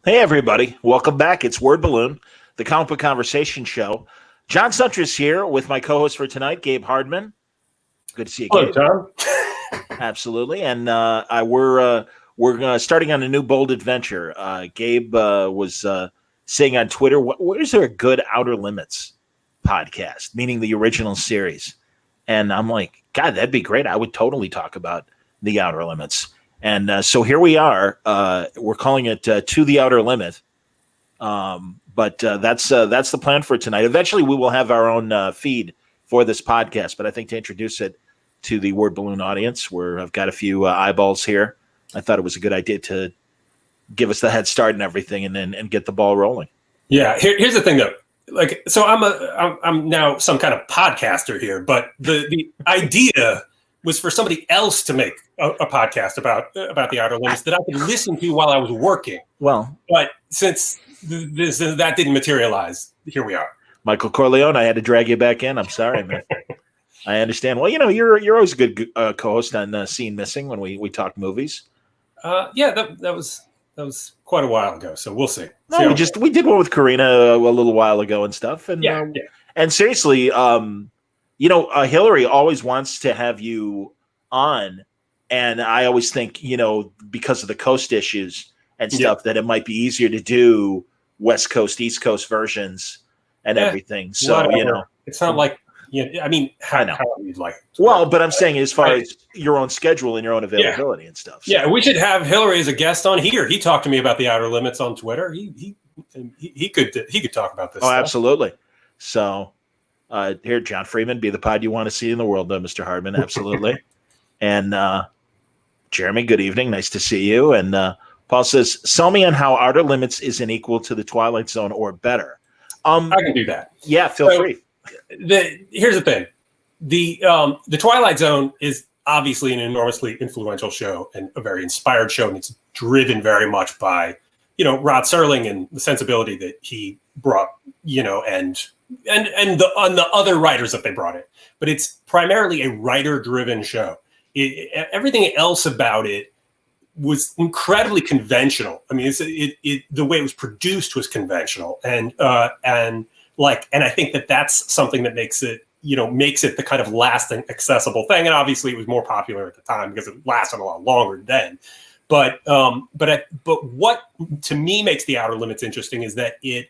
Hey, everybody. Welcome back. It's Word Balloon, the comic book conversation show. John Suntress here with my co-host for tonight, Gabe Hardman. Good to see you, Hello, Gabe. John. Absolutely. And we're starting on a new bold adventure. Gabe was saying on Twitter, where's there a good Outer Limits podcast, meaning the original series? And I'm like, God, that'd be great. I would totally talk about the Outer Limits. And so here we are. We're calling it To the Outer Limit. But that's the plan for tonight. Eventually, we will have our own feed for this podcast. But I think to introduce it to the Word Balloon audience, where I've got a few eyeballs here, I thought it was a good idea to give us the head start and everything, and get the ball rolling. Yeah, here's the thing though. Like, so I'm now some kind of podcaster here, but the idea was for somebody else to make a podcast about the Outer Limits that I could listen to while I was working. Well, but since that didn't materialize, here we are. Michael Corleone, I had to drag you back in. I'm sorry, man. I understand. Well, you're always a good co-host on Scene Missing when we talk movies. Yeah, that was quite a while ago, so we'll see. No, we did one with Karina a little while ago and stuff. And yeah. And seriously, Hillary always wants to have you on, and I always think, because of the coast issues and stuff, that it might be easier to do West Coast, East Coast versions and everything. So, whatever. It's not like, I mean, I know. how you'd like. Well, but I'm saying as far as your own schedule and your own availability and stuff. So. Yeah, we should have Hillary as a guest on here. He talked to me about the Outer Limits on Twitter. He could talk about this. Oh, stuff. Absolutely. So here, John Freeman, be the pod you want to see in the world, Mr. Hardman. Absolutely. And Jeremy, good evening. Nice to see you. And Paul says, sell me on how Outer Limits isn't equal to the Twilight Zone or better. I can do that. Yeah, feel free. Here's the thing. The Twilight Zone is obviously an enormously influential show and a very inspired show, and it's driven very much by, Rod Serling and the sensibility that he brought, and the other writers that they brought in. But it's primarily a writer-driven show. Everything else about it was incredibly conventional. I mean, the way it was produced was conventional, and I think that's something that makes it the kind of lasting, accessible thing. And obviously, it was more popular at the time because it lasted a lot longer then. But what to me makes the Outer Limits interesting is that it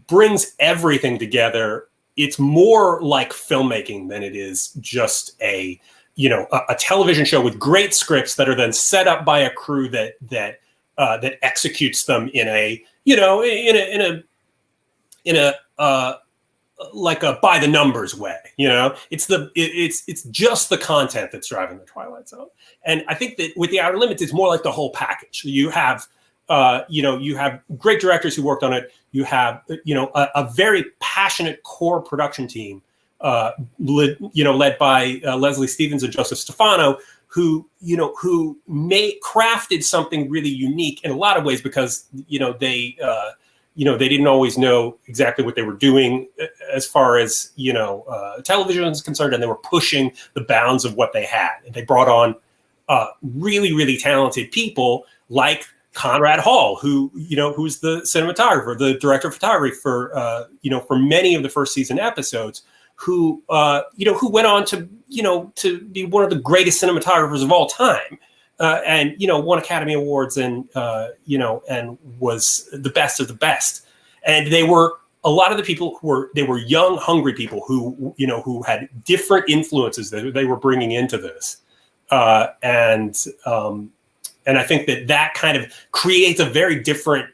brings everything together. It's more like filmmaking than it is just a television show with great scripts that are then set up by a crew that executes them in a like a by the numbers way. It's just the content that's driving the Twilight Zone. And I think that with the Outer Limits, it's more like the whole package. You have great directors who worked on it. You have a very passionate core production team, led by Leslie Stevens and Joseph Stefano, who crafted something really unique in a lot of ways because they didn't always know exactly what they were doing as far as television is concerned, and they were pushing the bounds of what they had. And they brought on really, really talented people like Conrad Hall, who's the cinematographer, the director of photography for many of the first season episodes, who went on to be one of the greatest cinematographers of all time, and won Academy Awards and was the best of the best. And they were a lot of the people they were young, hungry people who had different influences that they were bringing into this, and I think that kind of creates a very different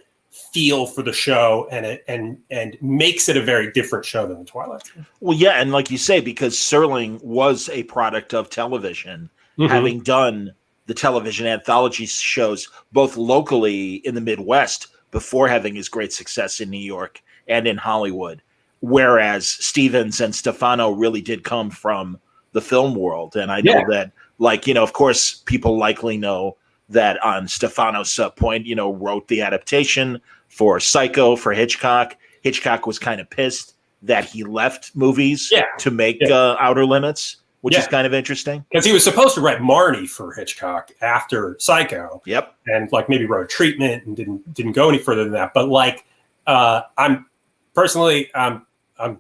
feel for the show, and makes it a very different show than the Twilight Zone. Well, yeah, and like you say, because Serling was a product of television, having done the television anthology shows both locally in the Midwest before having his great success in New York and in Hollywood, whereas Stevens and Stefano really did come from the film world. And I know that, of course, people likely know that on Stefano's point, wrote the adaptation for Psycho for Hitchcock. Hitchcock was kind of pissed that he left movies to make Outer Limits which is kind of interesting. Because he was supposed to write Marnie for Hitchcock after Psycho. Yep. And like maybe wrote Treatment and didn't go any further than that. But like, I'm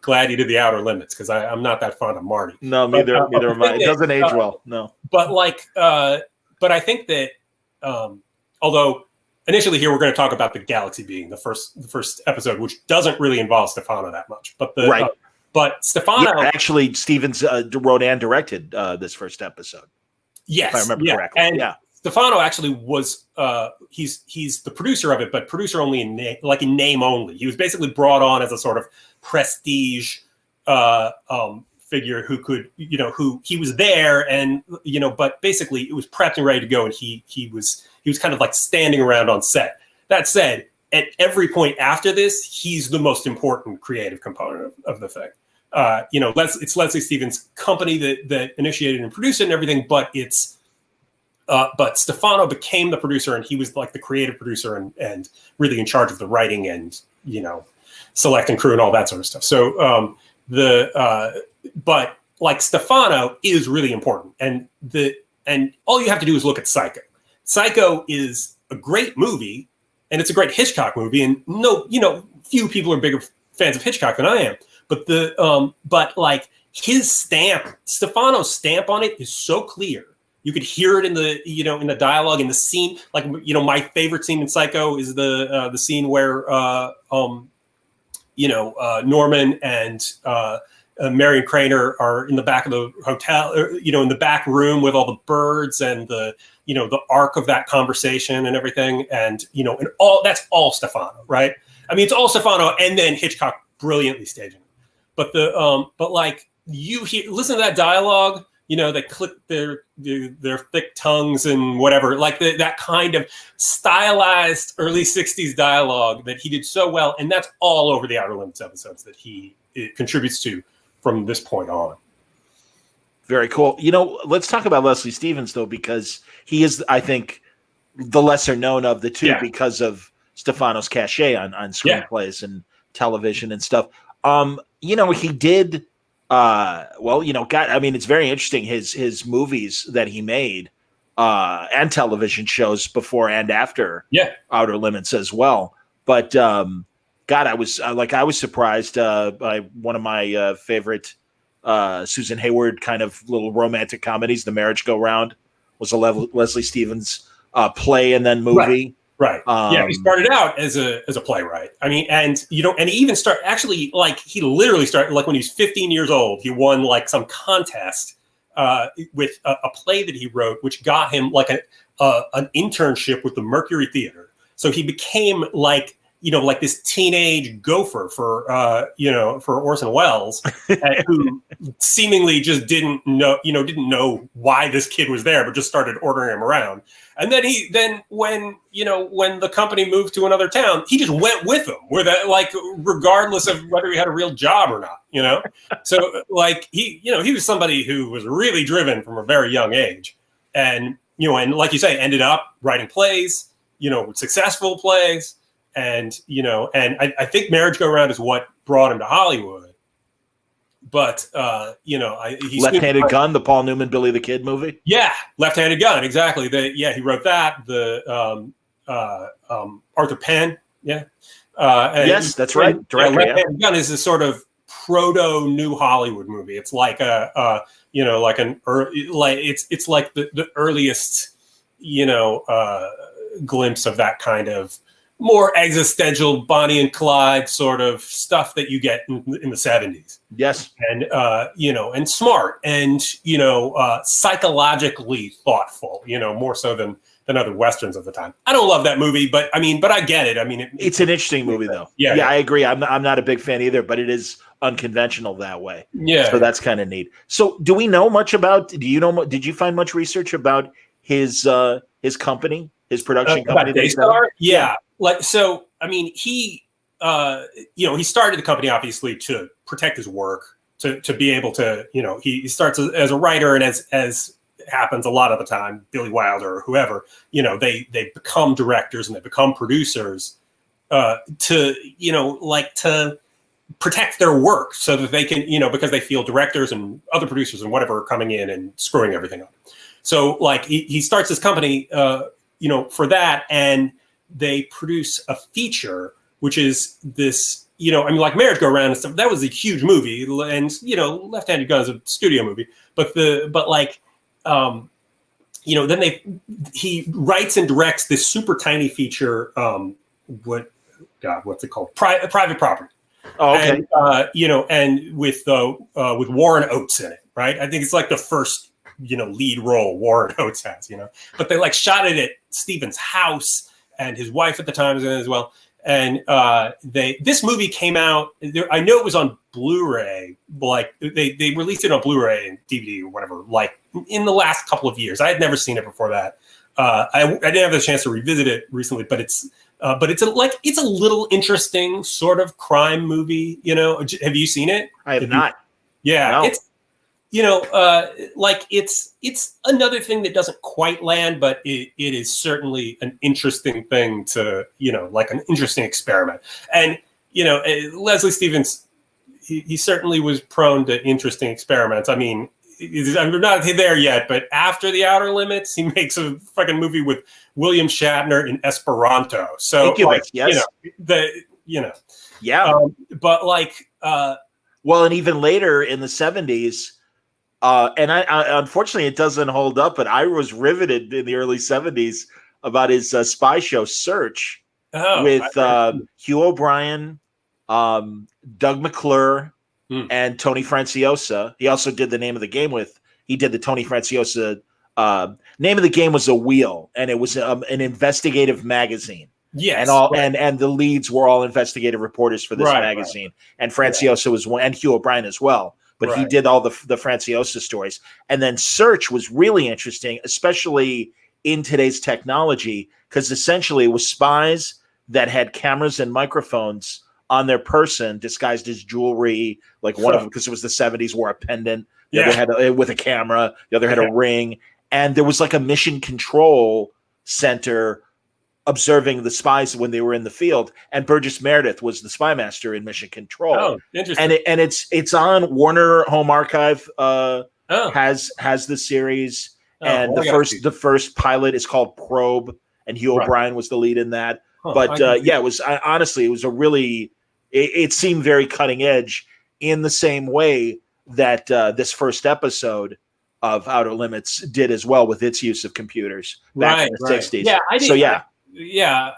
glad he did The Outer Limits because I'm not that fond of Marnie. No, neither am I. It doesn't age well. No. But like, but I think that although initially here we're going to talk about the Galaxy being the first episode, which doesn't really involve Stefano that much. But but Stefano actually Stevens wrote and directed this first episode. Yes, if I remember correctly. And Stefano actually was he's the producer of it, but producer only in name only. He was basically brought on as a sort of prestige figure who could, who he was there and, but basically it was prepped and ready to go. And he was kind of like standing around on set. That said, at every point after this, he's the most important creative component of the thing. It's Leslie Stevens' company that initiated and produced it and everything, but but Stefano became the producer and he was like the creative producer and really in charge of the writing and, selecting crew and all that sort of stuff. So, but like Stefano is really important and all you have to do is look at Psycho. Psycho is a great movie and it's a great Hitchcock movie. And few people are bigger fans of Hitchcock than I am, but like his stamp, Stefano's stamp on it is so clear. You could hear it in the, in the dialogue, in the scene. Like, my favorite scene in Psycho is the scene where, Norman and Marion Craner are in the back of the hotel, in the back room with all the birds and the arc of that conversation and everything. And, and that's all Stefano, right? I mean, it's all Stefano and then Hitchcock brilliantly staging it. But like you listen to that dialogue, they click their thick tongues and whatever, like that kind of stylized early 60s dialogue that he did so well. And that's all over the Outer Limits episodes that it contributes to from this point on. Very cool. Let's talk about Leslie Stevens, though, because he is, I think, the lesser known of the two because of Stefano's cachet on screenplays and television and stuff. He did... it's very interesting his movies that he made and television shows before and after Outer Limits as well. But I was surprised by one of my favorite Susan Hayward kind of little romantic comedies, The Marriage Go Round, was a Leslie Stevens play and then movie. Right. He started out as a playwright. I mean, and he even he literally started like when he was 15 years old, he won like some contest with a play that he wrote, which got him like an internship with the Mercury Theater. So he became like this teenage gopher for Orson Welles, who seemingly just didn't know why this kid was there, but just started ordering him around. And then when the company moved to another town, he just went with them regardless of whether he had a real job or not, So like he was somebody who was really driven from a very young age and like you say, ended up writing plays, successful plays. And, I think Marriage Go Round is what brought him to Hollywood. But, he's Left-Handed Gun, the Paul Newman, Billy the Kid movie. Yeah. Left-Handed Gun. Exactly. He wrote that. The Arthur Penn. Yeah. Yes, that's right. Director, Left-Handed Gun is a sort of proto New Hollywood movie. It's like it's like the earliest, glimpse of that kind of more existential Bonnie and Clyde sort of stuff that you get in the 70s. Yes. And, and smart and, psychologically thoughtful, more so than other Westerns of the time. I don't love that movie, but I get it. I mean, it's an interesting movie though. Yeah. I agree. I'm not a big fan either, but it is unconventional that way. Yeah. So that's kind of neat. So did you find much research about his company, his production company? Daystar? Yeah. Like, so, I mean, he started the company obviously to protect his work, to be able to, he starts as a writer, and as happens a lot of the time, Billy Wilder or whoever, they become directors and they become producers to protect their work so that they can, because they feel directors and other producers and whatever are coming in and screwing everything up. So like he starts this company, for that, and they produce a feature, which is this, like Marriage Go Round and stuff. That was a huge movie, and Left Handed Gun is a studio movie, then he writes and directs this super tiny feature. What's it called? Private Property. Oh, okay. And, and with Warren Oates in it, right? I think it's like the first, lead role Warren Oates has, but they like shot it at Stephen's house, and his wife at the time was in it as well. And this movie came out. I know it was on Blu-ray. Like they released it on Blu-ray and DVD or whatever. Like in the last couple of years, I had never seen it before that. I didn't have the chance to revisit it recently, but it's a little interesting sort of crime movie. Have you seen it? I have not. Yeah, no. It's another thing that doesn't quite land, but it is certainly an interesting thing to, like an interesting experiment. And, Leslie Stevens, he certainly was prone to interesting experiments. I mean, I'm not there yet, but after The Outer Limits, he makes a fucking movie with William Shatner in Esperanto. So, yes. Yeah. Well, and even later in the 70s, and I unfortunately it doesn't hold up, but I was riveted in the early 70s about his spy show Search with Hugh O'Brien, Doug McClure, and Tony Franciosa. He also did the Name of the Game he did the Tony Franciosa. Name of the Game was A Wheel, and it was an investigative magazine. Yes, and the leads were all investigative reporters for this magazine, and Franciosa was one, and Hugh O'Brien as well. But he did all the Franciosa stories. And then Search was really interesting, especially in today's technology, because essentially it was spies that had cameras and microphones on their person disguised as jewelry. Like one of them, because it was the 70s, wore a pendant. The other had with a camera. The other had a ring. And there was like a mission control center observing the spies when they were in the field, and Burgess Meredith was the spy master in Mission Control. Oh, interesting! And it's on Warner Home Archive. Has the series, and the first pilot is called Probe, and Hugh O'Brien was the lead in that. But it was honestly, it was a really, it seemed very cutting edge in the same way that this first episode of Outer Limits did as well with its use of computers back in the 60s. Yeah,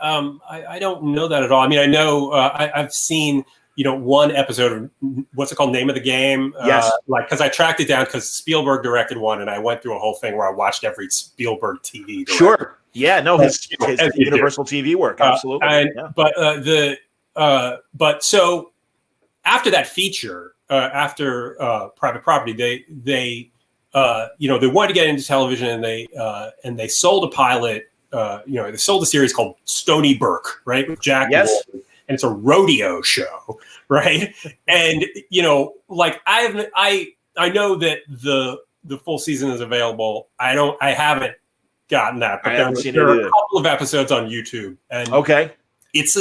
I don't know that at all. I mean, I know I've seen, one episode of what's it called, Name of the Game. Yes. Because I tracked it down because Spielberg directed one, and I went through a whole thing where I watched every Spielberg TV director. Sure. Yeah. No, his Universal TV work. Absolutely. But so after that feature, after Private Property, they wanted to get into television, and they sold a pilot. They sold a series called Stony Brook, right, with Jack. Yes. Wolf, and it's a rodeo show, right? And I know that the full season is available. I haven't gotten that, but there are a couple of episodes on YouTube. And it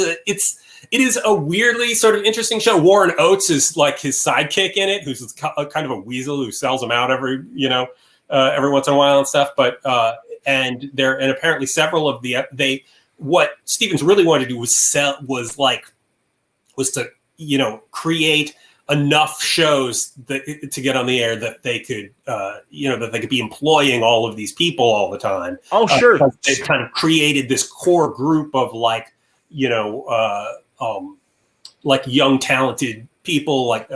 is a weirdly sort of interesting show. Warren Oates is like his sidekick in it, who's kind of a weasel who sells them out every once in a while and stuff. But and apparently several of what Stevens really wanted to do was to create enough shows to get on the air that they could that they could be employing all of these people all the time. Oh, sure. It kind of created this core group of young talented people like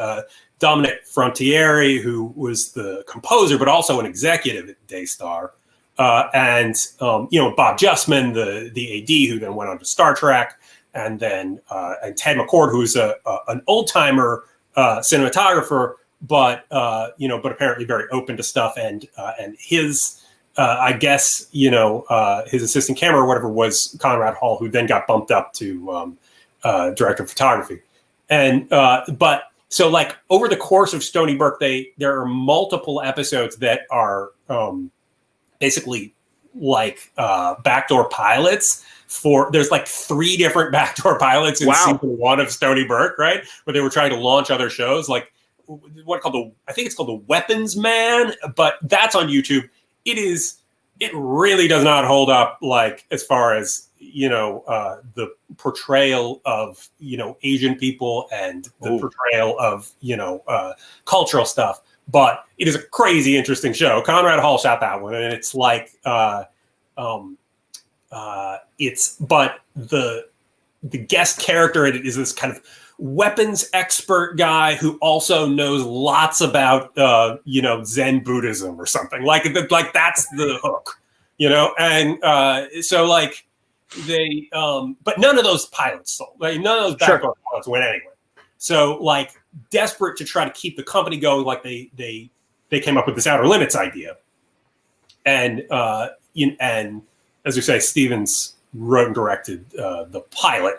Dominic Frontieri, who was the composer but also an executive at Daystar. And Bob Justman, the AD, who then went on to Star Trek, and then and Ted McCord, who's an old timer cinematographer, but apparently very open to stuff. And his his assistant camera or whatever was Conrad Hall, who then got bumped up to director of photography. And but so like over the course of Stony Brook, there are multiple episodes that are basically like backdoor pilots there's like 3 different backdoor pilots in Wow. season 1 of Stony Burke, right? Where they were trying to launch other shows, like I think it's called The Weapons Man, but that's on YouTube. It really does not hold up, like, as far as, the portrayal of, Asian people and the portrayal of, cultural stuff. But it is a crazy interesting show. Conrad Hall shot that one, and it's like, but the guest character in it is this kind of weapons expert guy who also knows lots about, Zen Buddhism or something. Like that's the hook, and so like they, but none of those pilots sold. Like none of those backdoor pilots went anywhere. So like desperate to try to keep the company going, like they came up with this Outer Limits idea, and as we say, Stevens wrote and directed the pilot,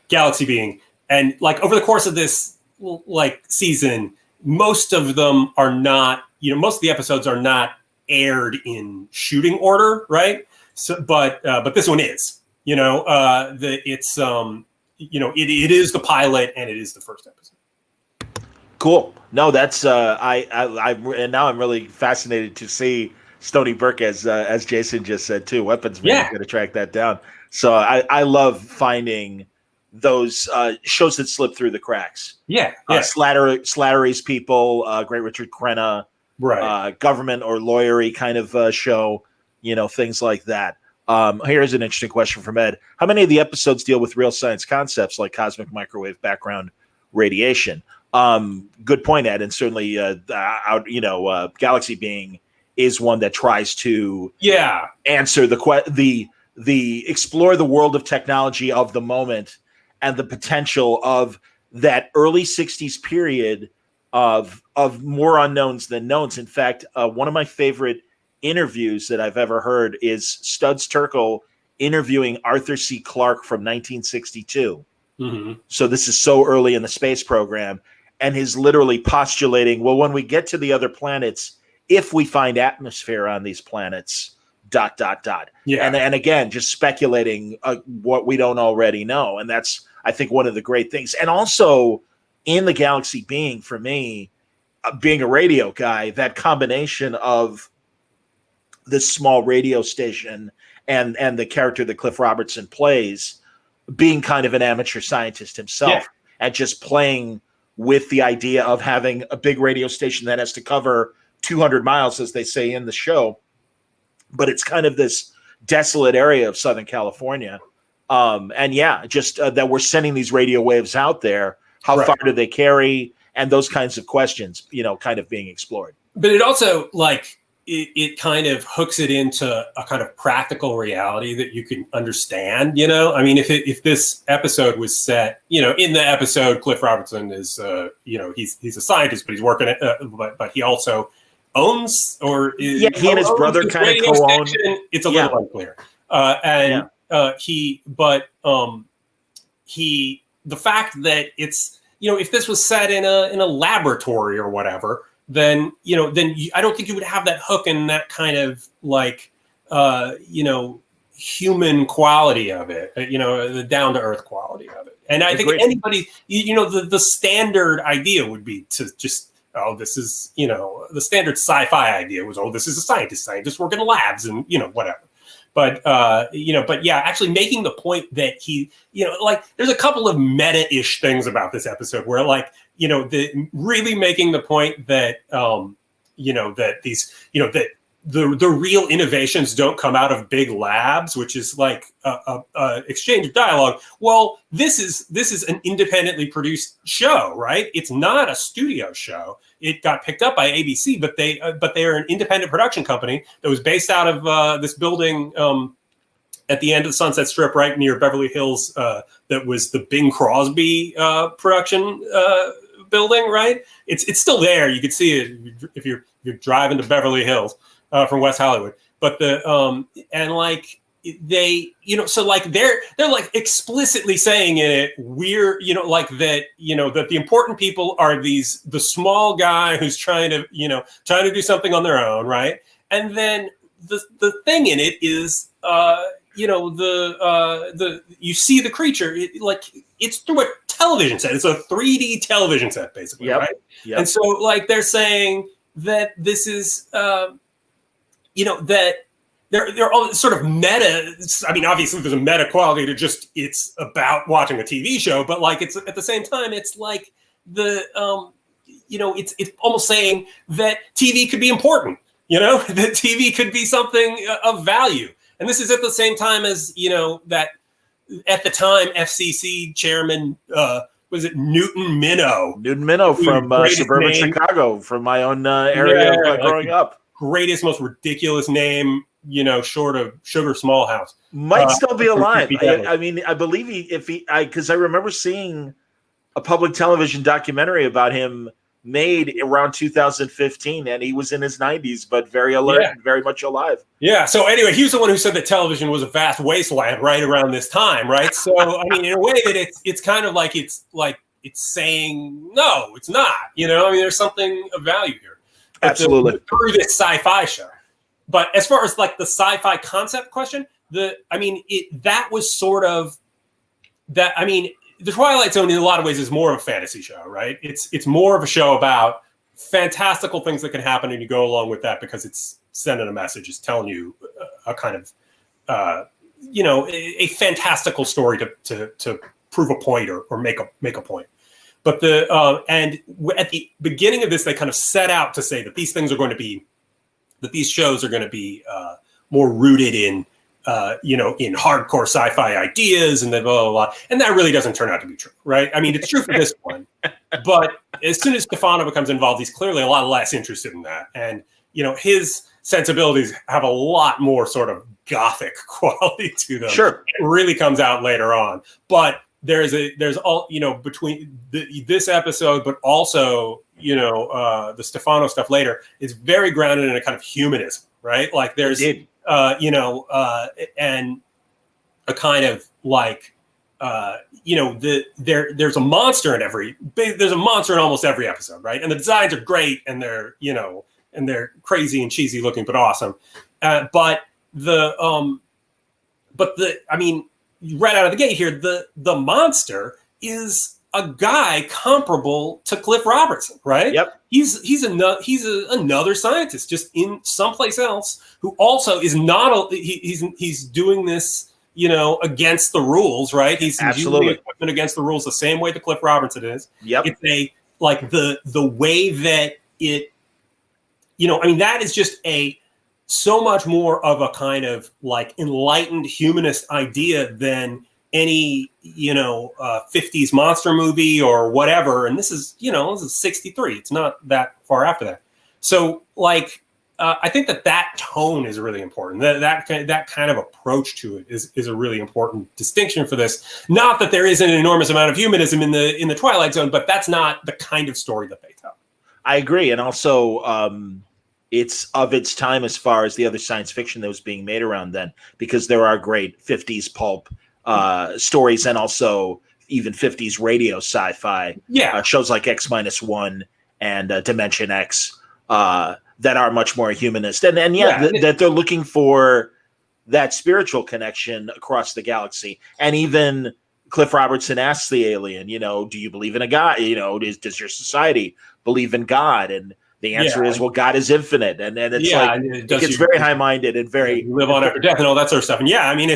Galaxy Being, and like over the course of this like season, most of them are not, most of the episodes are not aired in shooting order, right? So, but this one is, it's it is the pilot and it is the first episode. Cool. No, that's and now I'm really fascinated to see Stony Burke as Jason just said too. Weapons Man, I'm going to track that down. So I love finding those shows that slip through the cracks. Slattery's People, Great Richard Crenna, right? Government or lawyery kind of show, things like that. Here's an interesting question from Ed. How many of the episodes deal with real science concepts like cosmic microwave background radiation? Good point, Ed. And certainly, Galaxy Being is one that tries to answer the explore the world of technology of the moment and the potential of that early 60s period of more unknowns than knowns. In fact, one of my favorite interviews that I've ever heard is Studs Terkel interviewing Arthur C. Clarke from 1962. Mm-hmm. So this is so early in the space program, and he's literally postulating, well, when we get to the other planets, if we find atmosphere on these planets, ... Yeah. And again, just speculating what we don't already know. And that's, I think, one of the great things. And also in the Galaxy Being, for me, being a radio guy, that combination of this small radio station and the character that Cliff Robertson plays, being kind of an amateur scientist himself, and just playing with the idea of having a big radio station that has to cover 200 miles, as they say in the show. But it's kind of this desolate area of Southern California. That we're sending these radio waves out there. How far do they carry? And those kinds of questions, kind of being explored. But it also, it kind of hooks it into a kind of practical reality that you can understand, I mean, if this episode was set, in the episode, Cliff Robertson is, he's a scientist, but he's working at, but he also owns he and his brother kind of co-own. It's a little unclear. The fact that it's, if this was set in a laboratory or whatever, then I don't think you would have that hook and that kind of human quality of it, the down to earth quality of it. And I think anybody, the standard idea would be to just, this is, the standard sci-fi idea was, this is a scientist working in labs and, whatever. But, actually making the point that he, there's a couple of meta-ish things about this episode where really making the point that, that these, that the real innovations don't come out of big labs, which is like a exchange of dialogue. Well, this is an independently produced show, right? It's not a studio show. It got picked up by ABC, but they are an independent production company that was based out of this building at the end of the Sunset Strip, right near Beverly Hills. That was the Bing Crosby production building, right? It's still there. You could see it if you're driving to Beverly Hills. From West Hollywood, but they're explicitly saying in it, we're, that the important people are the small guy who's trying to do something on their own. Right. And then the thing in it is, the you see the creature it's through a television set. It's a 3D television set, basically, right? Yep. And so like they're saying that this is that they're all sort of meta. I mean, obviously there's a meta quality to just it's about watching a TV show, but like it's at the same time it's like the it's almost saying that TV could be important. That TV could be something of value. And this is at the same time as, that at the time FCC chairman, was it Newton Minnow? Newton Minnow from suburban Chicago, from my own area growing up. Greatest, most ridiculous name, short of Sugar Smallhouse. Might still be alive. I mean, I believe because I remember seeing a public television documentary about him made around 2015, and he was in his 90s, but very alert and very much alive. Yeah. So anyway, he was the one who said that television was a vast wasteland right around this time, right? So I mean, in a way that it's kind of like it's saying no, it's not. I mean, there's something of value here. Absolutely. Through this sci-fi show. But as far as like the sci-fi concept question, that was sort of that. I mean, The Twilight Zone in a lot of ways is more of a fantasy show, right? It's more of a show about fantastical things that can happen, and you go along with that because it's sending a message, it's telling you a kind of, a fantastical story to prove a point or make a point. But and at the beginning of this, they kind of set out to say that these things are going to be, that these shows are going to be more rooted in hardcore sci-fi ideas and then blah, blah, blah. And that really doesn't turn out to be true, right? I mean, it's true for this one, but as soon as Stefano becomes involved, he's clearly a lot less interested in that. And, his sensibilities have a lot more sort of gothic quality to them. Sure. It really comes out later on. But there's all, between this episode, but also, the Stefano stuff later is very grounded in a kind of humanism, right? Like there's, and a kind of like, there's a monster there's a monster in almost every episode, right? And the designs are great, and they're, and they're crazy and cheesy looking, but awesome. But I mean, right out of the gate here, the monster is a guy comparable to Cliff Robertson, right? Yep. He's another scientist just in someplace else who also is not he's doing this, against the rules, right? He's using the equipment against the rules the same way that Cliff Robertson is. Yep. It's the way that it, I mean, that is just so much more of a kind of like enlightened humanist idea than any 50s monster movie or whatever. And this is 63. It's not that far after that. So like I think that tone is really important. That kind of approach to it is a really important distinction for this. Not that there isn't an enormous amount of humanism in the Twilight Zone, but that's not the kind of story that they tell. I agree. And also it's of its time as far as the other science fiction that was being made around then, because there are great 50s pulp stories and also even 50s radio sci-fi shows like X-1 and Dimension X that are much more humanist. And that they're looking for that spiritual connection across the galaxy. And even Cliff Robertson asks the alien, do you believe in a God? Does your society believe in God? And the answer is, well, God is infinite, and it's it gets very high-minded and very live on after death and all that sort of stuff. And I mean,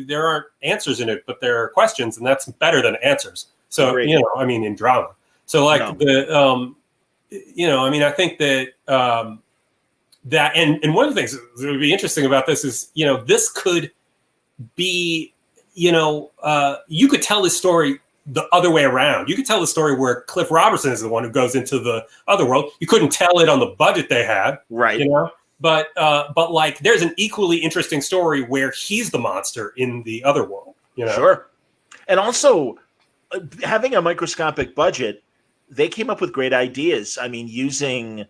there aren't answers in it, but there are questions, and that's better than answers. So I mean, in drama. So like I mean, I think that that and one of the things that would be interesting about this is this could be you could tell this story the other way around. You could tell the story where Cliff Robertson is the one who goes into the other world. You couldn't tell it on the budget they had, right? But like there's an equally interesting story where he's the monster in the other world. Sure. And also having a microscopic budget, they came up with great ideas. I mean, using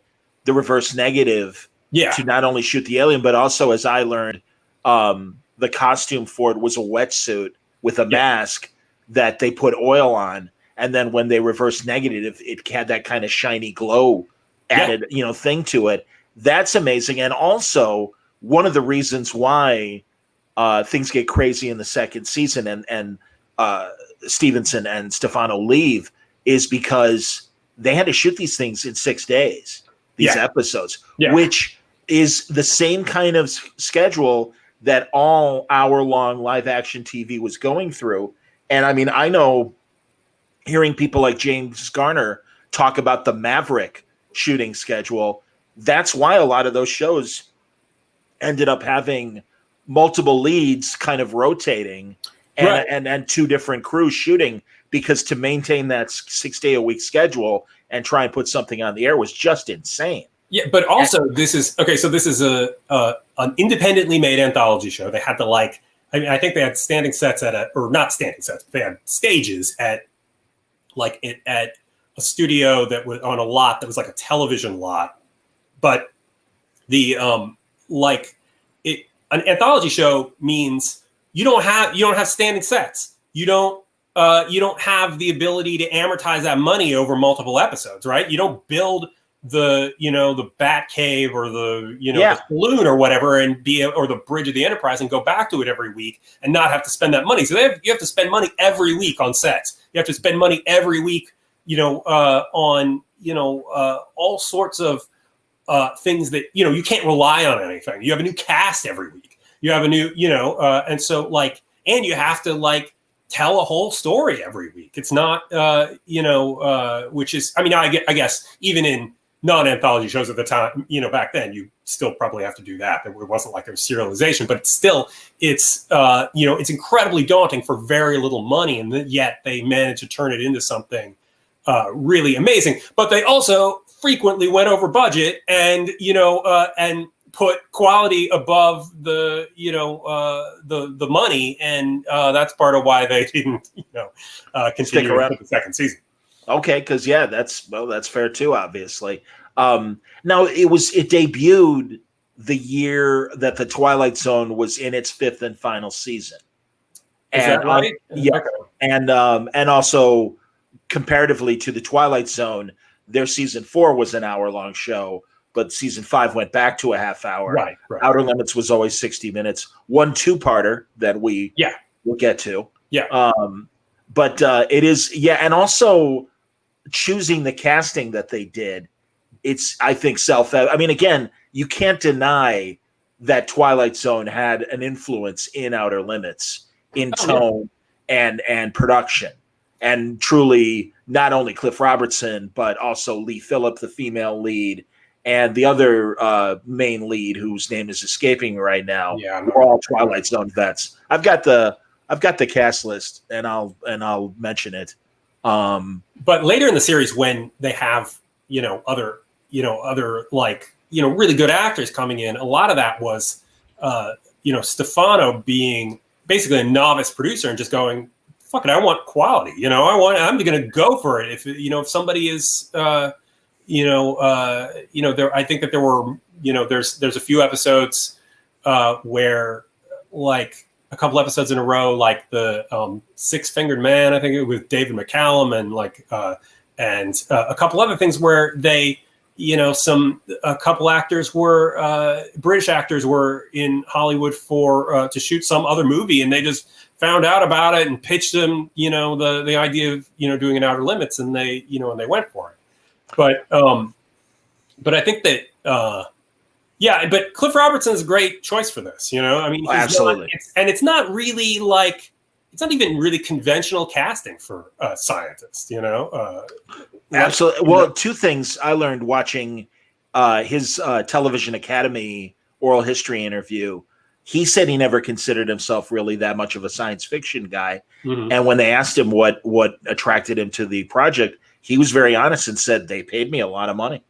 the reverse negative to not only shoot the alien, but also, as I learned, the costume for it was a wetsuit with a mask that they put oil on, and then when they reverse negative, it had that kind of shiny glow added, thing to it. That's amazing. And also one of the reasons why things get crazy in the second season, and Stevenson and Stefano leave, is because they had to shoot these things in 6 days, these episodes, which is the same kind of schedule that all hour-long live-action TV was going through. And I mean, I know, hearing people like James Garner talk about the Maverick shooting schedule, that's why a lot of those shows ended up having multiple leads kind of rotating and two different crews shooting, because to maintain that 6 day a week schedule and try and put something on the air was just insane. Yeah, but also this is an independently made anthology show. They had to I think they had standing sets or not standing sets, they had stages at a studio that was on a lot that was like a television lot. But an anthology show means you don't have standing sets. You don't have the ability to amortize that money over multiple episodes, right? You don't build the Bat Cave or the saloon or whatever or the Bridge of the Enterprise and go back to it every week and not have to spend that money. So you have to spend money every week on sets. You have to spend money every week, on all sorts of things that you can't rely on anything. You have a new cast every week. You have a new and so and you have to tell a whole story every week. It's not which is, I mean, I guess even in non-anthology shows at the time, back then, you still probably have to do that. It wasn't like there was serialization, but still, it's incredibly daunting for very little money, and yet they managed to turn it into something really amazing. But they also frequently went over budget and put quality above the money, and that's part of why they didn't continue around the second season. Okay, because that's fair too, obviously. Now it debuted the year that the Twilight Zone was in its 5th and final season. Is that right? And also comparatively to the Twilight Zone, their season 4 was an hour-long show, but season 5 went back to a half hour. Right. Outer Limits was always 60 minutes. One 2-parter that we will get to. Yeah. But it is, and also choosing the casting that they did, it's, I think, I mean, again, you can't deny that Twilight Zone had an influence in Outer Limits in tone and production. And truly, not only Cliff Robertson, but also Lee Phillip, the female lead, and the other main lead, whose name is escaping me right now. Yeah, we're all Twilight Zone vets. I've got the cast list, and I'll mention it. But later in the series, when they have other really good actors coming in, a lot of that was Stefano being basically a novice producer and just going, fuck it, I want quality. I'm going to go for it. If somebody is there, I think that there were there's a few episodes where a couple episodes in a row, like the Six-Fingered Man, I think it was David McCallum, and a couple other things where they, a couple actors were British actors were in Hollywood for to shoot some other movie, and they just found out about it and pitched them, the idea of doing an Outer Limits, and they and they went for it. But I think that. But Cliff Robertson is a great choice for this. I mean, absolutely. It's not really it's not even really conventional casting for a scientist. Absolutely. Well, two things I learned watching his Television Academy oral history interview. He said he never considered himself really that much of a science fiction guy, and when they asked him what attracted him to the project, he was very honest and said, "They paid me a lot of money."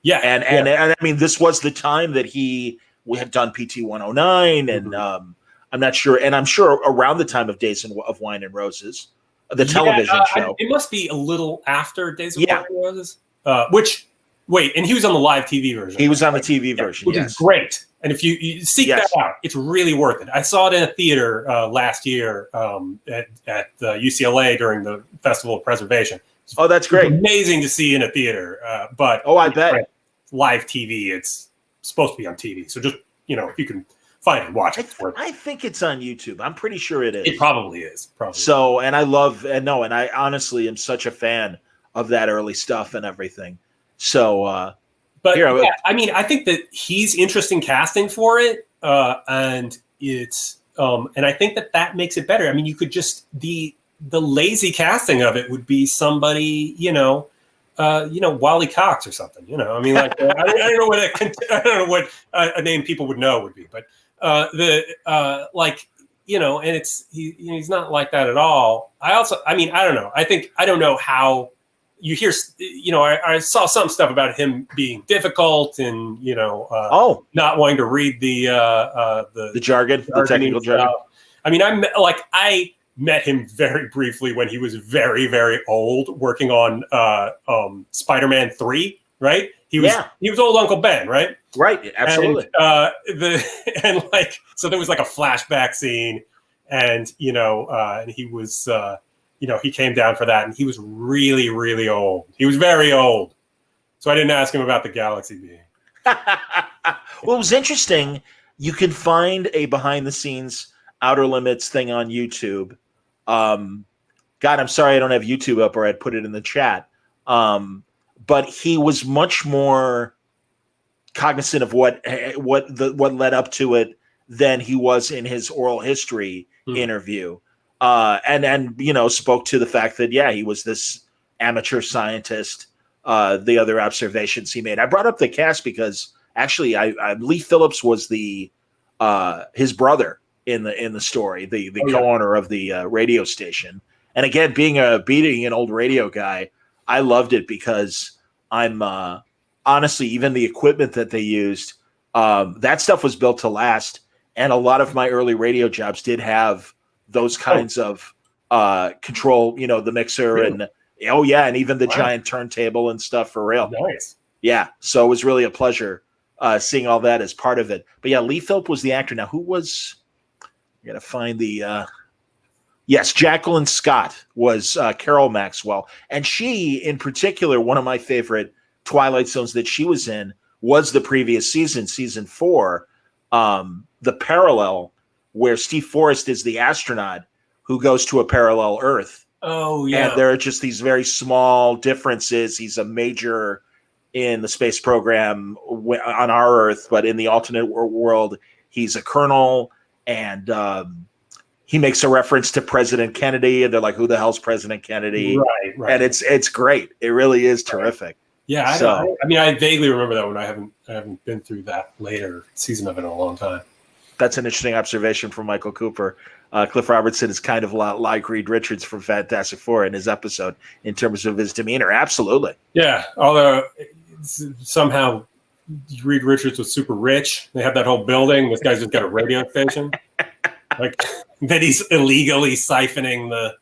Yeah, and I mean, this was the time that we had done PT 109, and I'm not sure, and I'm sure around the time of Days of Wine and Roses, the television show. It must be a little after Days of Wine and Roses. And he was on the live TV version. He was on the TV version, which is great. And if you seek that out, it's really worth it. I saw it in a theater last year at UCLA during the Festival of Preservation. Oh, that's great! It's amazing to see in a theater, but I bet live TV. It's supposed to be on TV, so just if you can find it, watch I, it. It's worth it. I think it's on YouTube. I'm pretty sure it is. It probably is. Probably. So, and I honestly am such a fan of that early stuff and everything. So, but I mean, I think that he's interesting casting for it, and it's, and I think that makes it better. I mean, you could just the lazy casting of it would be somebody, Wally Cox or something. I mean, like I don't know what a name people would know would be, but and he's not like that at all. I don't know. I don't know how you hear, I saw some stuff about him being difficult and, not wanting to read the jargon, the technical jargon. I mean, I met him very briefly when he was very, very old working on Spider-Man 3, right? He was old Uncle Ben, right? Right, absolutely. And so there was like a flashback scene, and and he was he came down for that, and he was really, really old. He was very old. So I didn't ask him about the galaxy being. Well, it was interesting. You can find a behind the scenes Outer Limits thing on YouTube. God, I'm sorry I don't have YouTube up, or I'd put it in the chat. But he was much more cognizant of what led up to it than he was in his oral history interview. And spoke to the fact that, he was this amateur scientist, the other observations he made. I brought up the cast because actually Lee Phillips was his brother in the story, the co-owner of the radio station. And again, being an old radio guy, I loved it because I'm honestly, even the equipment that they used, that stuff was built to last. And a lot of my early radio jobs did have those kinds of control, the mixer and even the giant turntable and stuff for real. Nice. Yeah. So it was really a pleasure seeing all that as part of it. But yeah, Lee Phillips was the actor. Now, who was, I got to find the, yes, Jacqueline Scott was Carol Maxwell. And she, in particular, one of my favorite Twilight Zones that she was in was the previous season, season 4, the parallel where Steve Forrest is the astronaut who goes to a parallel Earth. Oh, yeah. And there are just these very small differences. He's a major in the space program on our Earth, but in the alternate world, he's a colonel. And he makes a reference to President Kennedy, and they're like, "Who the hell's President Kennedy?" Right. And it's great. It really is terrific. Yeah, I vaguely remember that one. I haven't been through that later season of it in a long time. That's an interesting observation from Michael Cooper. Cliff Robertson is kind of like Reed Richards from Fantastic Four in his episode in terms of his demeanor. Absolutely. Yeah, although somehow Reed Richards was super rich. They have that whole building. This guy's just got a radio station. Like that he's illegally siphoning the,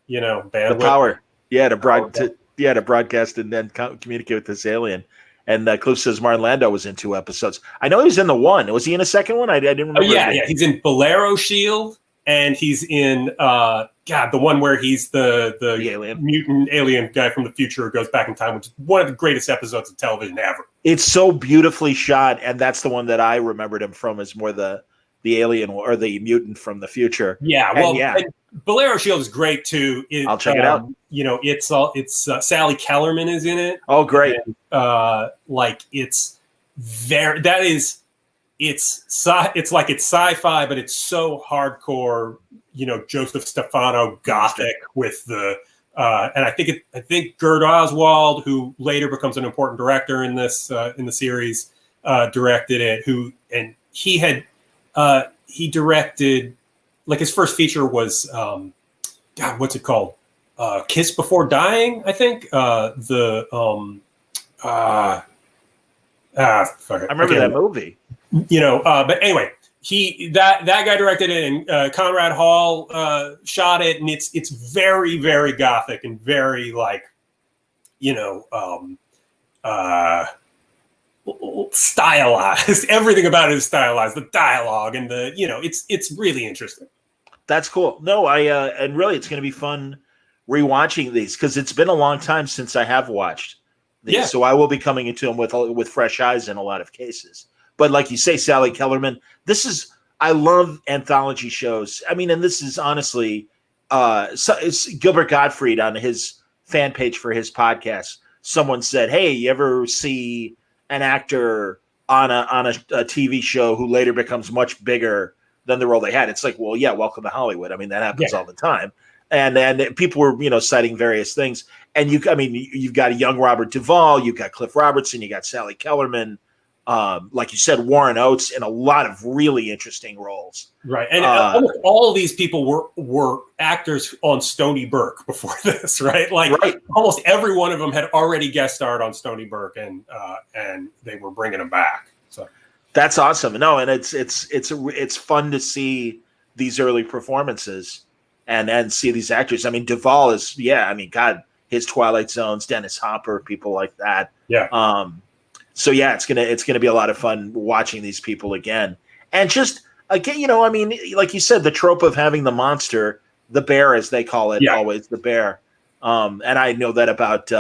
bandwidth. The power. Yeah, to broadcast and then communicate with this alien. And Cliff says Martin Landau was in 2 episodes. I know he was in the 1. Was he in a second one? I didn't remember. Oh, yeah. He's in Bolero Shield, and he's in the one where he's the alien. Mutant alien guy from the future who goes back in time, which is one of the greatest episodes of television ever. It's so beautifully shot, and that's the one that I remembered him from as more the alien or the mutant from the future. Yeah, and Bolero Shield is great too. I'll check it out. It's Sally Kellerman is in it. Oh, great! And, it's like it's sci-fi, but it's so hardcore. Joseph Stefano gothic with the and I think Gerd Oswald, who later becomes an important director in this in the series, directed it. He directed, like, his first feature was what's it called? Kiss Before Dying, I think. I remember that movie. But anyway, that guy directed it, and Conrad Hall shot it, and it's very, very gothic and very stylized. Everything about it is stylized. The dialogue and it's really interesting. That's cool. No, and really, it's going to be fun rewatching these because it's been a long time since I have watched these. Yeah. So I will be coming into them with fresh eyes in a lot of cases. But like you say, Sally Kellerman, this is I love anthology shows. I mean, and this is honestly, it's Gilbert Gottfried on his fan page for his podcast. Someone said, "Hey, you ever see an actor on a TV show who later becomes much bigger than the role they had?" It's like, well, yeah, welcome to Hollywood. I mean, that happens all the time. And people were, citing various things. And you've got a young Robert Duvall, you've got Cliff Robertson, you got Sally Kellerman, like you said, Warren Oates, in a lot of really interesting roles. Right. And almost all of these people were actors on Stony Burke before this, right? Almost every one of them had already guest starred on Stony Burke, and they were bringing them back. So that's awesome. No, and it's fun to see these early performances and see these actors. I mean, Duvall is, God, his Twilight Zones, Dennis Hopper, people like that. Yeah. So yeah, it's gonna be a lot of fun watching these people again. And just again, like you said, the trope of having the monster, the bear as they call it, always the bear. And I know that about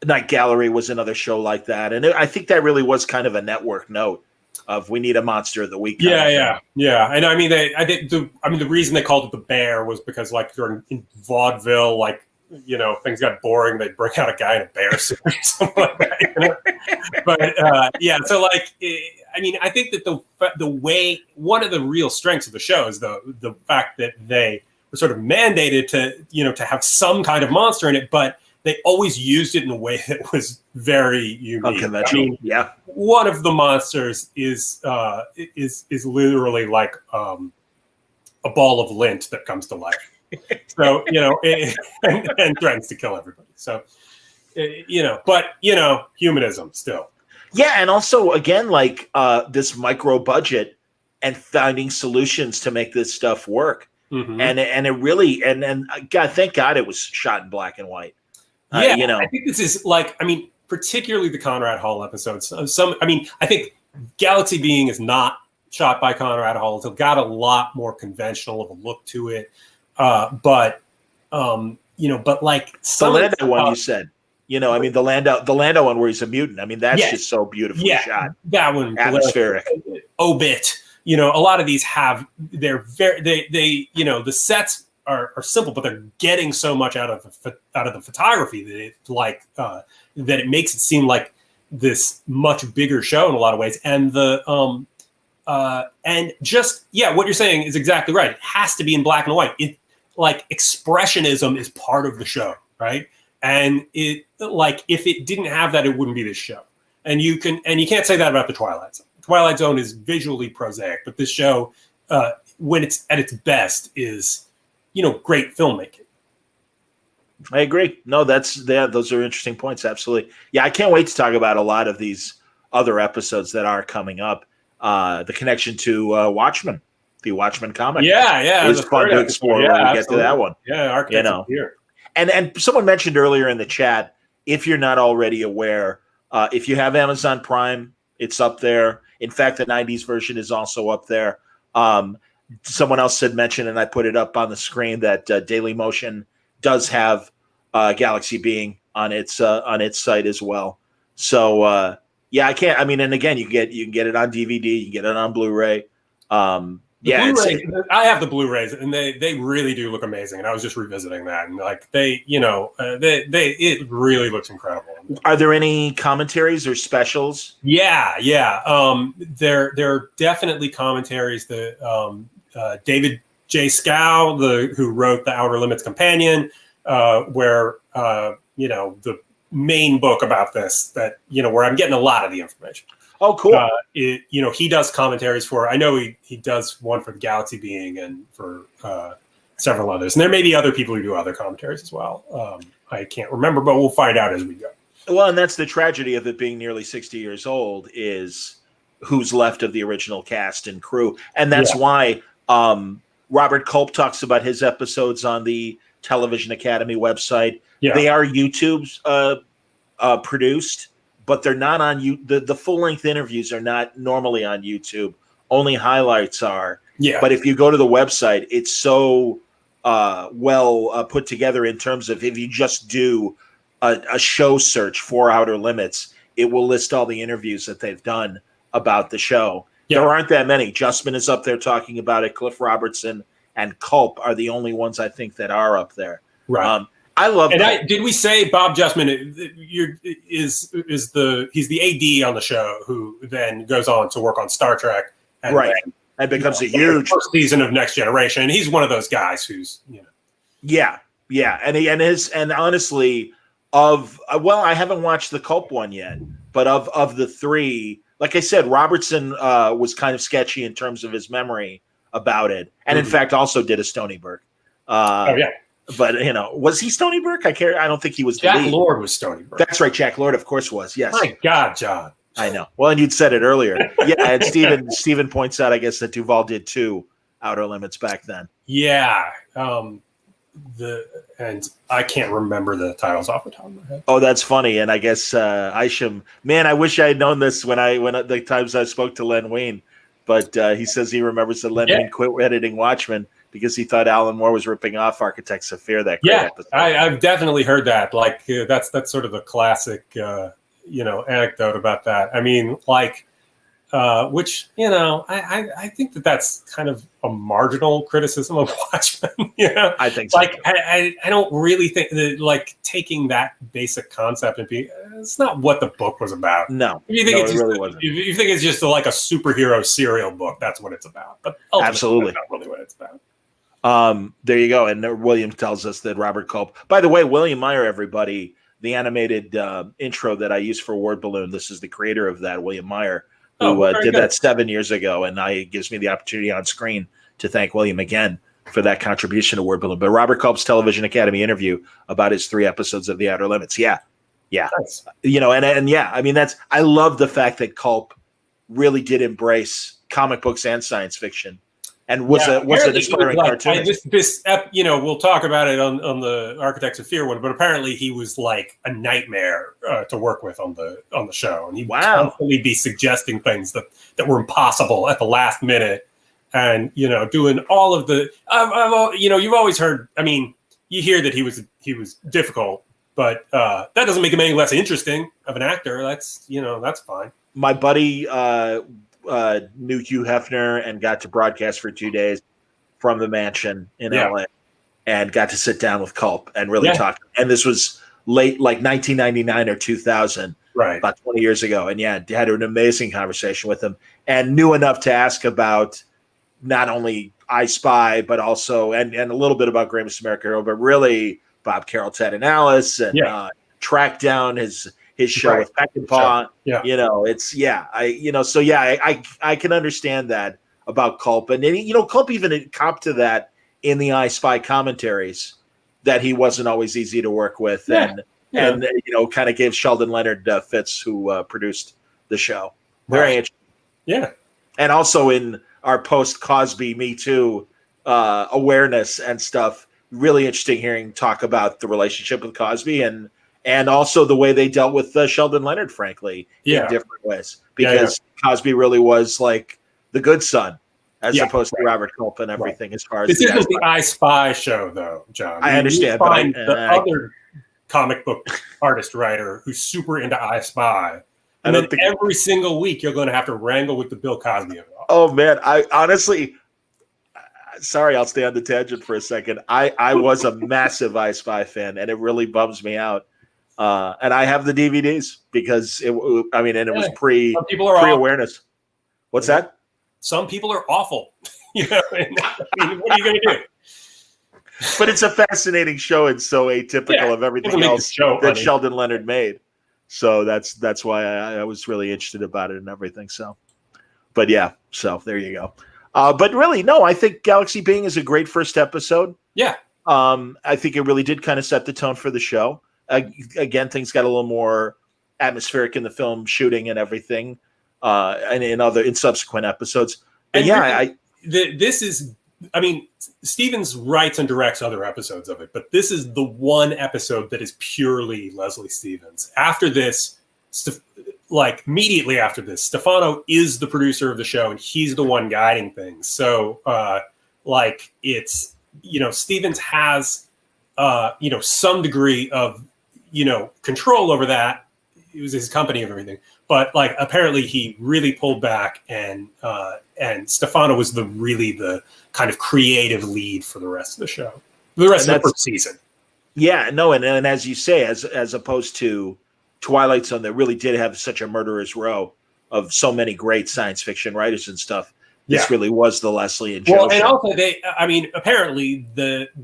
Night Gallery was another show like that. And I think that really was kind of a network note of we need a monster of the week. Yeah. And I mean, the reason they called it the bear was because during in vaudeville, things got boring, they'd bring out a guy in a bear suit or something like that. But so I think that the way, one of the real strengths of the show is the fact that they were sort of mandated to have some kind of monster in it, but they always used it in a way that was very unique. Unconventional. One of the monsters is literally like a ball of lint that comes to life. So, and threatens to kill everybody. So, but humanism still. Yeah. And also, again, this micro budget and finding solutions to make this stuff work. Mm-hmm. And it really, and God, thank God it was shot in black and white. I think this is particularly the Conrad Hall episodes. I think Galaxy Being is not shot by Conrad Hall. It's got a lot more conventional of a look to it. But some the Landau one you said, the Landau one where he's a mutant. I mean, that's just so beautifully shot. That one, atmospheric. Obit. A lot of these have the sets are simple, but they're getting so much out of the photography that that it makes it seem like this much bigger show in a lot of ways. And what you're saying is exactly right. It has to be in black and white. Expressionism is part of the show, right? And it if it didn't have that, it wouldn't be this show. And you can't say that about the Twilight Zone. Twilight Zone is visually prosaic, but this show, when it's at its best, is great filmmaking. I agree. No, those are interesting points. Absolutely. Yeah, I can't wait to talk about a lot of these other episodes that are coming up. The connection to Watchmen, the Watchmen comic. Yeah. It's fun to explore when we get to that one. Yeah, here. And someone mentioned earlier in the chat, if you're not already aware, if you have Amazon Prime, it's up there. In fact, the 90s version is also up there. Someone else had mentioned, and I put it up on the screen, that Daily Motion does have Galaxy Being on its site as well. So I can't. I mean, and again, you can get it on DVD, you can get it on Blu-ray. I have the Blu-rays, and they really do look amazing. And I was just revisiting that, and it really looks incredible. Are there any commentaries or specials? Yeah. There are definitely commentaries. David J. Scow, who wrote the Outer Limits Companion, where the main book about this, where I'm getting a lot of the information. Oh, cool. He does commentaries for, I know he does one for the Galaxy Being and for several others. And there may be other people who do other commentaries as well. I can't remember, but we'll find out as we go. Well, and that's the tragedy of it being nearly 60 years old, is who's left of the original cast and crew. And that's why Robert Culp talks about his episodes on the Television Academy website. Yeah. They are YouTube's produced, but they're not on the full-length interviews are not normally on YouTube. Only highlights are. Yeah. But if you go to the website, it's so well put together in terms of, if you just do a show search for Outer Limits, it will list all the interviews that they've done about the show. There aren't that many. Justman is up there talking about it. Cliff Robertson and Culp are the only ones I think that are up there. Right. I love. And did we say Bob Justman he's the AD on the show who then goes on to work on Star Trek and becomes a huge first season of Next Generation, and he's one of those guys who's and honestly I haven't watched the Culp one yet, but of the three, like I said, Robertson was kind of sketchy in terms of his memory about it, and in fact also did a Stony Burke. But was he Stony Burke? I don't think he was. Jack Lord was Stony Burke. That's right. Jack Lord, of course, was. Yes. My God, John. I know. Well, and you'd said it earlier. Yeah, and Steven points out, I guess, that Duvall did 2 Outer Limits back then. Yeah. And I can't remember the titles off the top of my head. Oh, that's funny. And I guess Isham, man, I wish I had known this when the times I spoke to Len Wein, but he says he remembers that Len Wein quit editing Watchmen because he thought Alan Moore was ripping off Architects of Fear that great episode. I've definitely heard that. Like that's sort of a classic, anecdote about that. I mean, like, which I think that's kind of a marginal criticism of Watchmen. I think so. Like I don't really think that like taking that basic concept and it's not what the book was about. No, if you think it really wasn't. If you think it's just like a superhero serial book, that's what it's about. But absolutely, that's not really what it's about. There you go. And William tells us that Robert Culp. By the way, William Meyer, everybody, the animated intro that I use for Word Balloon. This is the creator of that, William Meyer, who did that 7 years ago, and it gives me the opportunity on screen to thank William again for that contribution to Word Balloon. But Robert Culp's Television Academy interview about his 3 episodes of The Outer Limits. Yeah. Nice. I mean, I love the fact that Culp really did embrace comic books and science fiction. And was an aspiring cartoonist. We'll talk about it on the Architects of Fear one, but apparently he was like a nightmare to work with on the show, and he would constantly be suggesting things that were impossible at the last minute, and doing all of the. You've always heard. I mean, you hear that he was difficult, but that doesn't make him any less interesting of an actor. That's fine. My buddy. Knew Hugh Hefner and got to broadcast for 2 days from the mansion in LA and got to sit down with Culp and really talk. And this was late, like 1999 or 2000, about 20 years ago. And had an amazing conversation with him and knew enough to ask about not only I Spy, but also, and a little bit about Greatest American Hero, but really Bob Carroll, Ted and Alice, and track down his show with Peckinpah. I can understand that about Culp. And then, Culp even copped to that in the I Spy commentaries, that he wasn't always easy to work with. And kind of gave Sheldon Leonard fits, who produced the show. Very interesting. Yeah. And also in our post-Cosby Me Too awareness and stuff, really interesting hearing talk about the relationship with Cosby and also the way they dealt with Sheldon Leonard, frankly, in different ways. Because Cosby really was like the good son, as opposed to Robert Culp and everything. As far as this isn't the I Spy show, though, John. I understand, but other comic book artist writer who's super into I Spy, and then every single week you're going to have to wrangle with the Bill Cosby of it all. Oh man, I honestly. Sorry, I'll stay on the tangent for a second. I was a massive I Spy fan, and it really bums me out. And I have the DVDs because it was pre-awareness. What's that? Some people are awful. What are you going to do? But it's a fascinating show and so atypical of everything else that Sheldon Leonard made. So that's why I was really interested about it and everything. So, but so there you go. But really, no, I think Galaxy Being is a great first episode. Yeah. I think it really did kind of set the tone for the show. Again, things got a little more atmospheric in the film shooting and everything, and in subsequent episodes. And Stevens writes and directs other episodes of it, but this is the one episode that is purely Leslie Stevens. After this, immediately after this, Stefano is the producer of the show, and he's the one guiding things. So, it's Stevens has some degree of control over that, it was his company and everything. But like apparently he really pulled back, and Stefano was the kind of creative lead for the rest of the show, the rest of the first season. Yeah, no, and as you say, as opposed to Twilight Zone, that really did have such a murderer's row of so many great science fiction writers and stuff. This really was the Leslie and Joe show. And also apparently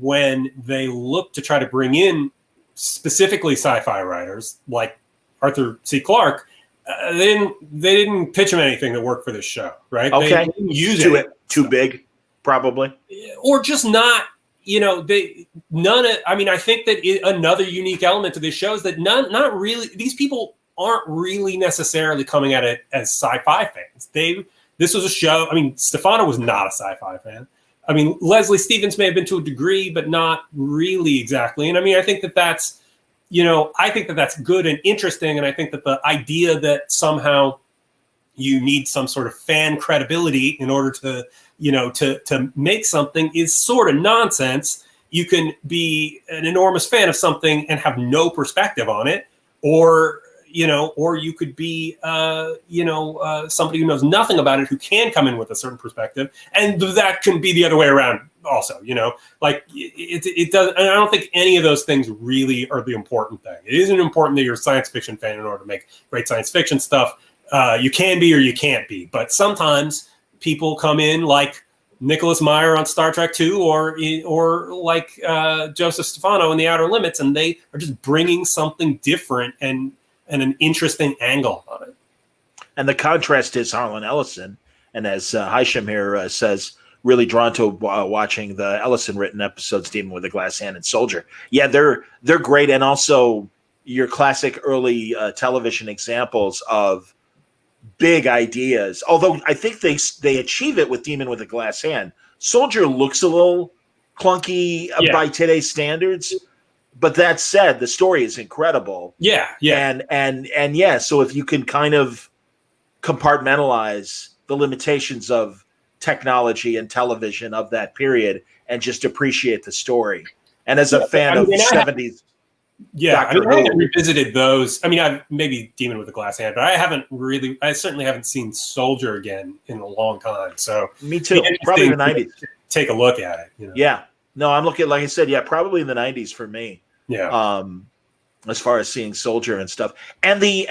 when they looked to try to bring in specifically sci-fi writers like Arthur C. Clarke, they didn't pitch him anything that worked for this show, right? Okay, they didn't use it too big, probably, or just not. I think that another unique element to this show is that not really these people aren't really necessarily coming at it as sci-fi fans. This was a show. I mean, Stefano was not a sci-fi fan. I mean, Leslie Stevens may have been to a degree, but not really exactly. And I mean, I think that's good and interesting. And I think that the idea that somehow you need some sort of fan credibility in order to make something is sort of nonsense. You can be an enormous fan of something and have no perspective on it, or you could be somebody who knows nothing about it who can come in with a certain perspective, and that can be the other way around also. Like it does. And I don't think any of those things really are the important thing. It isn't important that you're a science fiction fan in order to make great science fiction stuff. You can be or you can't be, but sometimes people come in like Nicholas Meyer on Star Trek II, or like Joseph Stefano in The Outer Limits, and they are just bringing something different and an interesting angle on it. And the contrast is Harlan Ellison, and as Hisham here says, really drawn to watching the Ellison written episodes, Demon with a Glass Hand and Soldier. Yeah, they're great, and also your classic early television examples of big ideas. Although I think they achieve it with Demon with a Glass Hand. Soldier looks a little clunky by today's standards, but that said, the story is incredible. Yeah. And yeah, so if you can kind of compartmentalize the limitations of technology and television of that period and just appreciate the story. And as a fan of 70s. I haven't revisited those. I mean, I've maybe Demon with a Glass Hand, but I certainly haven't seen Soldier again in a long time. So me too. Probably in the 90s. Take a look at it. Yeah. No, I'm looking, like I said, probably in the 90s for me. Yeah. As far as seeing Soldier and stuff, and this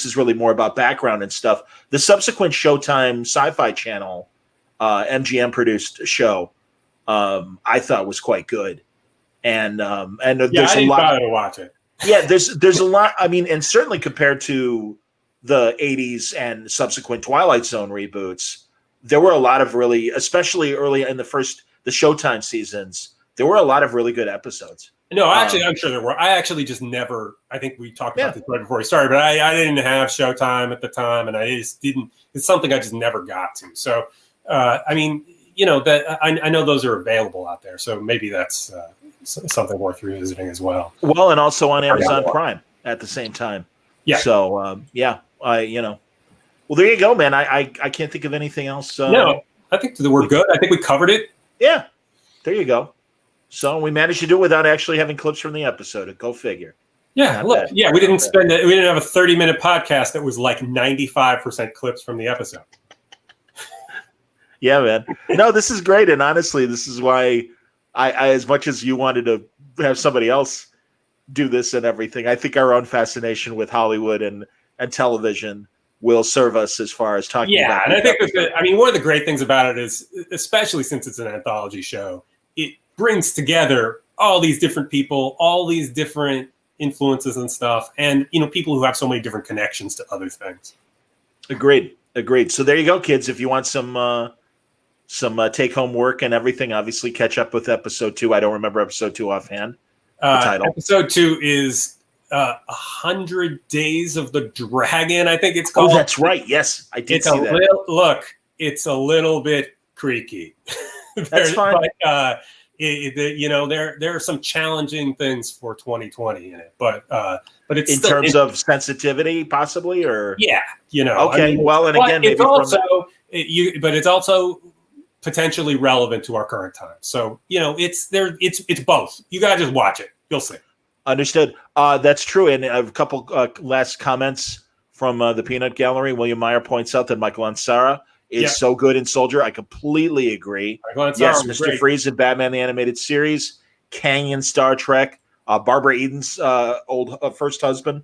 is really more about background and stuff. The subsequent Showtime Sci-Fi Channel, MGM produced show, I thought was quite good. And there's a lot to watch it. Yeah, there's a lot. I mean, and certainly compared to the 80s and subsequent Twilight Zone reboots, there were a lot of really, especially early in the Showtime seasons, there were a lot of really good episodes. No, actually, I'm sure there were. I actually just never. I think we talked about this right before we started, but I didn't have Showtime at the time, and I just didn't. It's something I just never got to. So, I mean, that I know those are available out there, so maybe that's something worth revisiting as well. Well, and also on Amazon Prime at the same time. Yeah. So, well, there you go, man. I can't think of anything else. No, I think we're good. I think we covered it. Yeah. There you go. So we managed to do it without actually having clips from the episode. Go figure. Yeah, look. Yeah, we didn't have a 30-minute podcast that was like 95% clips from the episode. Yeah, man. No, this is great, and honestly, this is why I as much as you wanted to have somebody else do this and everything, I think our own fascination with Hollywood and television will serve us as far as talking about. Yeah, and I think one of the great things about it is, especially since it's an anthology show, it brings together all these different people, all these different influences and stuff, and people who have so many different connections to other things. Agreed. So there you go, kids. If you want some take-home work and everything, obviously catch up with episode 2. I don't remember episode 2 offhand. The title. Episode 2 is 100 Days of the Dragon, I think it's called. Oh, that's right. Yes, I did see that. It's a little bit creaky. That's fine. But, there are some challenging things for 2020 in it, but it's in terms of sensitivity, possibly, or okay. And again, maybe it's also potentially relevant to our current time. So it's both. You gotta just watch it. You'll see. Understood. That's true. And a couple last comments from the Peanut Gallery. William Meyer points out that Michael Ansara is so good in Soldier. I completely agree. Yes, Mr. Freeze in Batman the Animated Series, Kang in Star Trek, Barbara Eden's old first husband.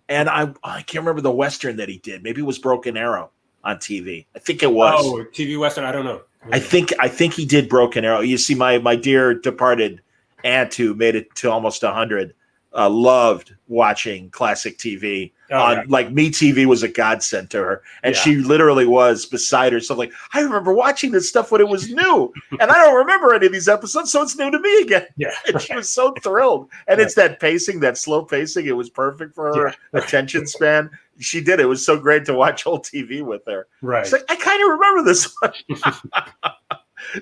And I can't remember the Western that he did. Maybe it was Broken Arrow on TV. I think it was. Oh, TV Western. I don't know. I think he did Broken Arrow. You see, my dear departed aunt who made it to almost 100 loved watching classic TV. Like MeTV was a godsend to her, and she literally was beside herself. Like, I remember watching this stuff when it was new, and I don't remember any of these episodes, so it's new to me again. Yeah, and she was so thrilled. And it's that pacing, that slow pacing. It was perfect for her attention span. She did. It was so great to watch old TV with her. Right. She's like, I kind of remember this one.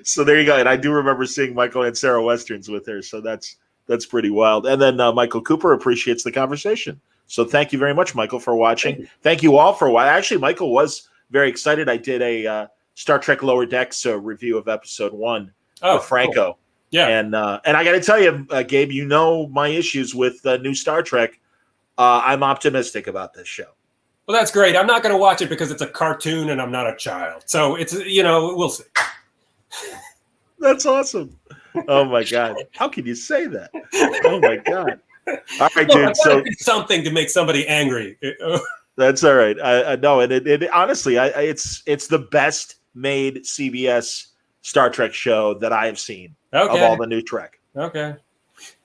So there you go. And I do remember seeing Michael and Sarah Westerns with her. So that's pretty wild. And then Michael Cooper appreciates the conversation. So thank you very much, Michael, for watching. Thank you all for watching. Actually, Michael was very excited. I did a Star Trek Lower Decks review of episode 1 with Franco. Cool. Yeah. And I got to tell you, Gabe, you know my issues with new Star Trek. I'm optimistic about this show. Well, that's great. I'm not going to watch it because it's a cartoon and I'm not a child. So it's, we'll see. That's awesome. Oh my God. How can you say that? Oh my God. All right, dude. So something to make somebody angry. That's all right. I know. And it honestly, it's the best made CBS Star Trek show that I have seen of all the new Trek. Okay.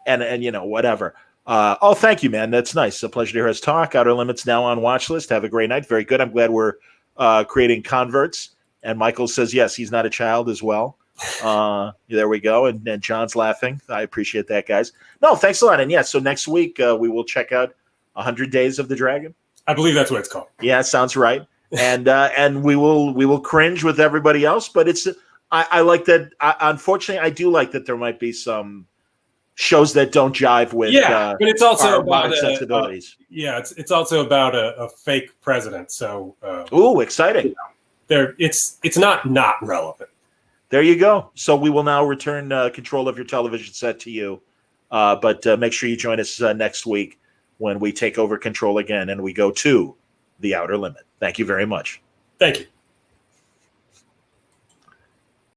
And whatever. Thank you, man. That's nice. A pleasure to hear us talk. Outer Limits now on watch list. Have a great night. Very good. I'm glad we're creating converts. And Michael says, yes, he's not a child as well. There we go. And John's laughing. I appreciate that, guys. No, thanks a lot. And so next week we will check out 100 Days of the Dragon. I believe that's what it's called. Yeah, sounds right. And we will cringe with everybody else. But I like that. Unfortunately, I do like that there might be some shows that don't jive with but it's also about sensibilities. It's also about a fake president. So exciting. It's not relevant. There you go. So we will now return control of your television set to you. But make sure you join us next week when we take over control again and we go to the Outer Limit. Thank you very much. Thank you.